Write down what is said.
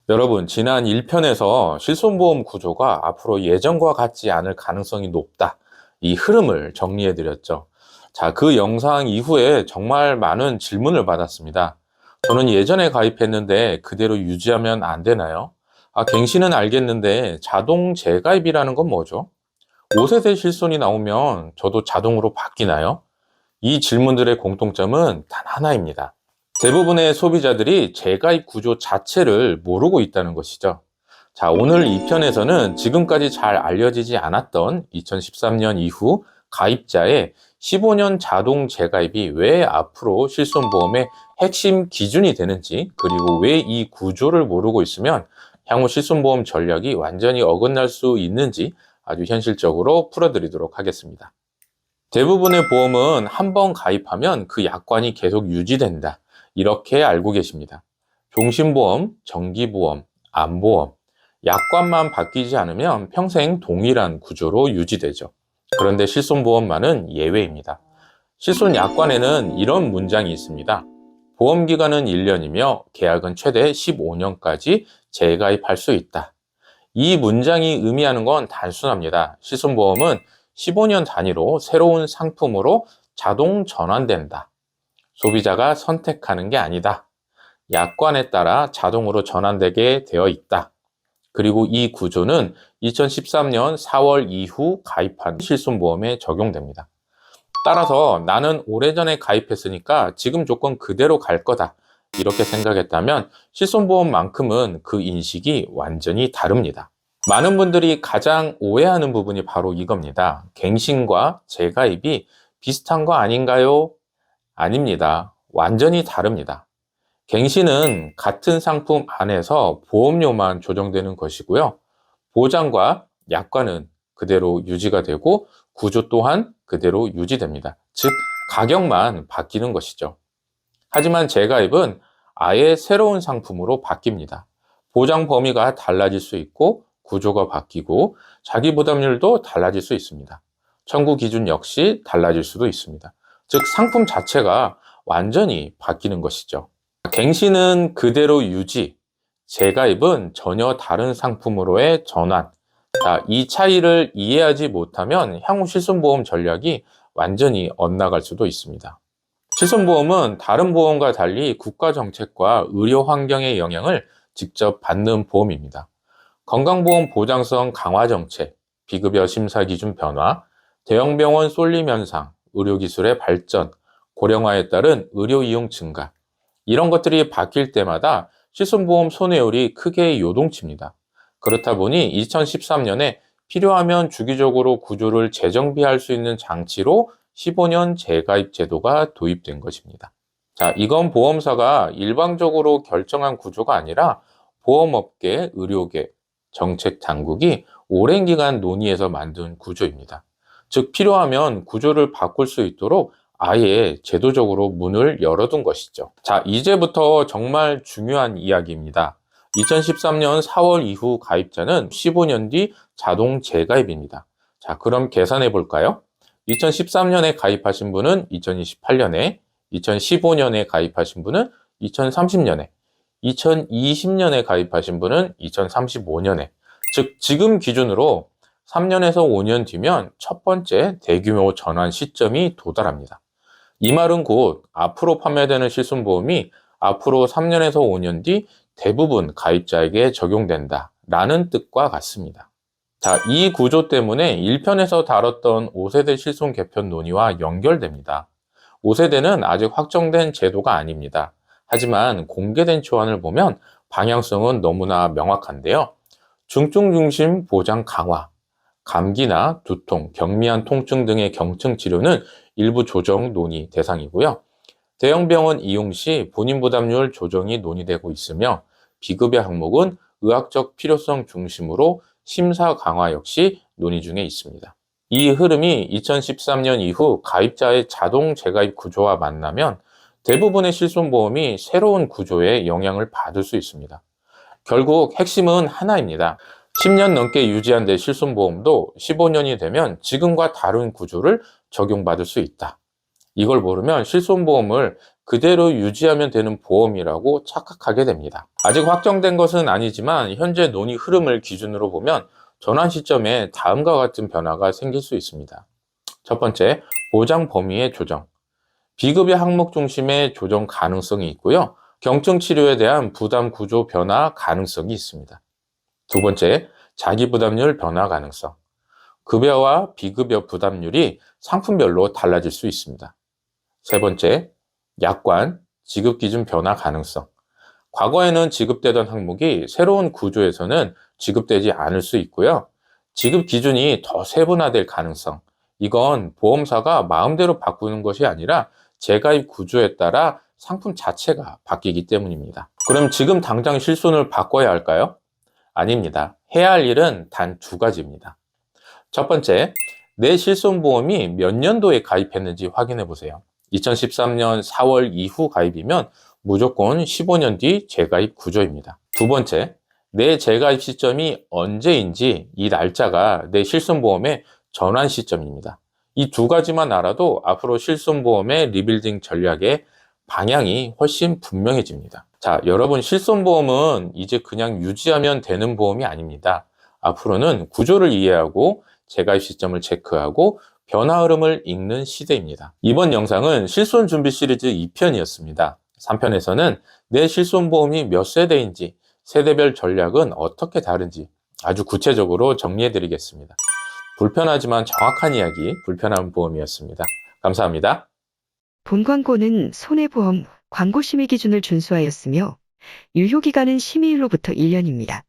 여러분, 지난 1편에서 실손보험 구조가 앞으로 예전과 같지 않을 가능성이 높다. 이 흐름을 정리해 드렸죠. 자, 그 영상 이후에 정말 많은 질문을 받았습니다. 저는 예전에 가입했는데 그대로 유지하면 안 되나요? 갱신은 알겠는데 자동 재가입이라는 건 뭐죠? 5세대 실손이 나오면 저도 자동으로 바뀌나요? 이 질문들의 공통점은 단 하나입니다. 대부분의 소비자들이 재가입 구조 자체를 모르고 있다는 것이죠. 자, 오늘 이 편에서는 지금까지 잘 알려지지 않았던 2013년 이후 가입자의 15년 자동 재가입이 왜 앞으로 실손보험의 핵심 기준이 되는지, 그리고 왜 이 구조를 모르고 있으면 향후 실손보험 전략이 완전히 어긋날 수 있는지 아주 현실적으로 풀어드리도록 하겠습니다. 대부분의 보험은 한 번 가입하면 그 약관이 계속 유지된다. 이렇게 알고 계십니다. 종신보험, 정기보험, 암보험, 약관만 바뀌지 않으면 평생 동일한 구조로 유지되죠. 그런데 실손보험만은 예외입니다. 실손 약관에는 이런 문장이 있습니다. 보험기간은 1년이며 계약은 최대 15년까지 재가입할 수 있다. 이 문장이 의미하는 건 단순합니다. 실손보험은 15년 단위로 새로운 상품으로 자동 전환된다. 소비자가 선택하는 게 아니다. 약관에 따라 자동으로 전환되게 되어 있다. 그리고 이 구조는 2013년 4월 이후 가입한 실손보험에 적용됩니다. 따라서 나는 오래전에 가입했으니까 지금 조건 그대로 갈 거다. 이렇게 생각했다면 실손보험만큼은 그 인식이 완전히 다릅니다. 많은 분들이 가장 오해하는 부분이 바로 이겁니다. 갱신과 재가입이 비슷한 거 아닌가요? 아닙니다. 완전히 다릅니다. 갱신은 같은 상품 안에서 보험료만 조정되는 것이고요. 보장과 약관은 그대로 유지가 되고 구조 또한 그대로 유지됩니다. 즉, 가격만 바뀌는 것이죠. 하지만 재가입은 아예 새로운 상품으로 바뀝니다. 보장 범위가 달라질 수 있고 구조가 바뀌고 자기 부담률도 달라질 수 있습니다. 청구 기준 역시 달라질 수도 있습니다. 즉, 상품 자체가 완전히 바뀌는 것이죠. 갱신은 그대로 유지, 재가입은 전혀 다른 상품으로의 전환. 자, 이 차이를 이해하지 못하면 향후 실손보험 전략이 완전히 엇나갈 수도 있습니다. 실손보험은 다른 보험과 달리 국가 정책과 의료 환경의 영향을 직접 받는 보험입니다. 건강보험 보장성 강화 정책, 비급여 심사 기준 변화, 대형병원 쏠림 현상, 의료기술의 발전, 고령화에 따른 의료 이용 증가, 이런 것들이 바뀔 때마다 실손보험 손해율이 크게 요동칩니다. 그렇다 보니 2013년에 필요하면 주기적으로 구조를 재정비할 수 있는 장치로 15년 재가입 제도가 도입된 것입니다. 자, 이건 보험사가 일방적으로 결정한 구조가 아니라 보험업계, 의료계, 정책 당국이 오랜 기간 논의해서 만든 구조입니다. 즉, 필요하면 구조를 바꿀 수 있도록 아예 제도적으로 문을 열어둔 것이죠. 자, 이제부터 정말 중요한 이야기입니다. 2013년 4월 이후 가입자는 15년 뒤 자동 재가입입니다. 자, 그럼 계산해 볼까요? 2013년에 가입하신 분은 2028년에, 2015년에 가입하신 분은 2030년에, 2020년에 가입하신 분은 2035년에, 즉 지금 기준으로 3년에서 5년 뒤면 첫 번째 대규모 전환 시점이 도달합니다. 이 말은 곧 앞으로 판매되는 실손보험이 앞으로 3년에서 5년 뒤 대부분 가입자에게 적용된다 라는 뜻과 같습니다. 자, 이 구조 때문에 1편에서 다뤘던 5세대 실손 개편 논의와 연결됩니다. 5세대는 아직 확정된 제도가 아닙니다. 하지만 공개된 초안을 보면 방향성은 너무나 명확한데요. 중증 중심 보장 강화, 감기나 두통, 경미한 통증 등의 경증 치료는 일부 조정 논의 대상이고요. 대형병원 이용 시 본인 부담률 조정이 논의되고 있으며 비급여 항목은 의학적 필요성 중심으로 심사 강화 역시 논의 중에 있습니다. 이 흐름이 2013년 이후 가입자의 자동 재가입 구조와 만나면 대부분의 실손보험이 새로운 구조에 영향을 받을 수 있습니다. 결국 핵심은 하나입니다. 10년 넘게 유지한 내 실손보험도 15년이 되면 지금과 다른 구조를 적용받을 수 있다. 이걸 모르면 실손보험을 그대로 유지하면 되는 보험이라고 착각하게 됩니다. 아직 확정된 것은 아니지만 현재 논의 흐름을 기준으로 보면 전환 시점에 다음과 같은 변화가 생길 수 있습니다. 첫 번째, 보장 범위의 조정. 비급여 항목 중심의 조정 가능성이 있고요. 경증 치료에 대한 부담 구조 변화 가능성이 있습니다. 두 번째, 자기 부담률 변화 가능성. 급여와 비급여 부담률이 상품별로 달라질 수 있습니다. 세 번째, 약관, 지급 기준 변화 가능성. 과거에는 지급되던 항목이 새로운 구조에서는 지급되지 않을 수 있고요. 지급 기준이 더 세분화될 가능성. 이건 보험사가 마음대로 바꾸는 것이 아니라 재가입 구조에 따라 상품 자체가 바뀌기 때문입니다. 그럼 지금 당장 실손을 바꿔야 할까요? 아닙니다. 해야 할 일은 단 두 가지입니다. 첫 번째, 내 실손보험이 몇 년도에 가입했는지 확인해 보세요. 2013년 4월 이후 가입이면 무조건 15년 뒤 재가입 구조입니다. 두 번째, 내 재가입 시점이 언제인지 이 날짜가 내 실손보험의 전환 시점입니다. 이 두 가지만 알아도 앞으로 실손보험의 리빌딩 전략의 방향이 훨씬 분명해집니다. 자, 여러분, 실손보험은 이제 그냥 유지하면 되는 보험이 아닙니다. 앞으로는 구조를 이해하고 재가입 시점을 체크하고 변화 흐름을 읽는 시대입니다. 이번 영상은 실손 준비 시리즈 2편이었습니다. 3편에서는 내 실손보험이 몇 세대인지, 세대별 전략은 어떻게 다른지 아주 구체적으로 정리해 드리겠습니다. 불편하지만 정확한 이야기, 불편한 보험이었습니다. 감사합니다. 본 광고는 손해보험 광고 심의 기준을 준수하였으며 유효기간은 심의일로부터 1년입니다.